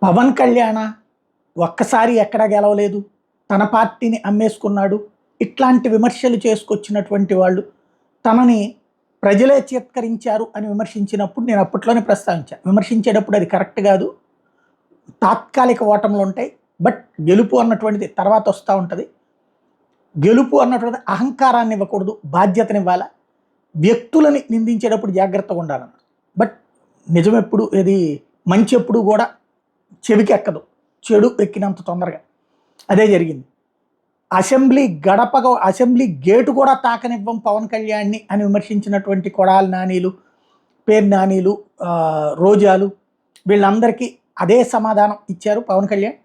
పవన్ కళ్యాణ ఒక్కసారి ఎక్కడ గెలవలేదు, తన పార్టీని అమ్మేసుకున్నాడు, ఇట్లాంటి విమర్శలు చేసుకొచ్చినటువంటి వాళ్ళు తనని ప్రజలే చిత్కరించారు అని విమర్శించినప్పుడు నేను అప్పట్లోనే ప్రస్తావించాను. విమర్శించేటప్పుడు అది కరెక్ట్ కాదు, తాత్కాలిక ఓటములు ఉంటాయి, బట్ గెలుపు అన్నటువంటిది తర్వాత వస్తూ ఉంటుంది. గెలుపు అన్నటువంటి అహంకారాన్ని ఇవ్వకూడదు, బాధ్యతనివ్వాలా. వ్యక్తులని నిందించేటప్పుడు జాగ్రత్తగా ఉండాలన్న. బట్ నిజం ఎప్పుడు ఇది మంచి ఎప్పుడు కూడా చెవికి ఎక్కదు, చెడు ఎక్కినంత తొందరగా. అదే జరిగింది. అసెంబ్లీ గేటు కూడా తాకనివ్వం పవన్ కళ్యాణ్ని అని విమర్శించినటువంటి కొడాలి నానీలు, పేరు నానీలు, రోజాలు, వీళ్ళందరికీ అదే సమాధానం ఇచ్చారు. పవన్ కళ్యాణ్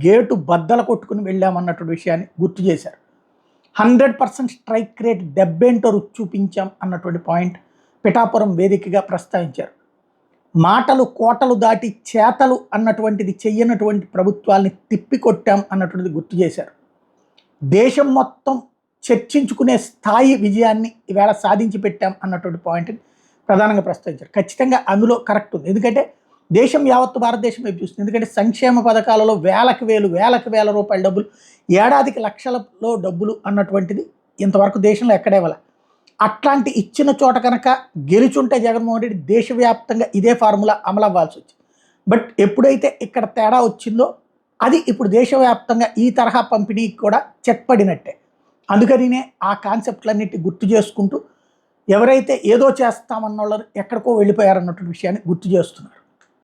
గేటు బద్దలు కొట్టుకుని వెళ్ళామన్నటువంటి విషయాన్ని గుర్తు చేశారు. 100% స్ట్రైక్ రేట్, దెబ్బేంటో రుచి చూపించాం అన్నటువంటి పాయింట్ పిఠాపురం వేదికగా ప్రస్తావించారు. మాటలు కోటలు దాటి చేతలు అన్నటువంటిది చెయ్యనటువంటి ప్రభుత్వాల్ని తిప్పికొట్టాం అన్నటువంటిది గుర్తు చేశారు. దేశం మొత్తం చర్చించుకునే స్థాయి విజయాన్ని ఈవేళ సాధించి పెట్టాం అన్నటువంటి పాయింట్ని ప్రధానంగా ప్రస్తావించారు. ఖచ్చితంగా అందులో కరెక్ట్ ఉంది. ఎందుకంటే దేశం యావత్తు భారతదేశం వైపు చూస్తుంది. ఎందుకంటే సంక్షేమ పథకాలలో వేలకు వేల రూపాయల డబ్బులు, ఏడాదికి లక్షలలో డబ్బులు అన్నటువంటిది ఇంతవరకు దేశంలో ఎక్కడేవాళ్ళ. అట్లాంటి ఇచ్చిన చోట కనుక గెలుచుంటే జగన్మోహన్ రెడ్డి దేశవ్యాప్తంగా ఇదే ఫార్ములా అమలవ్వాల్సి వచ్చింది. బట్ ఎప్పుడైతే ఇక్కడ తేడా వచ్చిందో అది ఇప్పుడు దేశవ్యాప్తంగా ఈ తరహా పంపిణీకి కూడా చెక్ పడినట్టే. అందుకనినే ఆ కాన్సెప్ట్లన్నిటి గుర్తు చేసుకుంటూ ఎవరైతే ఏదో చేస్తామన్న వాళ్ళు ఎక్కడికో వెళ్ళిపోయారన్నటువంటి విషయాన్ని గుర్తు చేస్తున్నారు.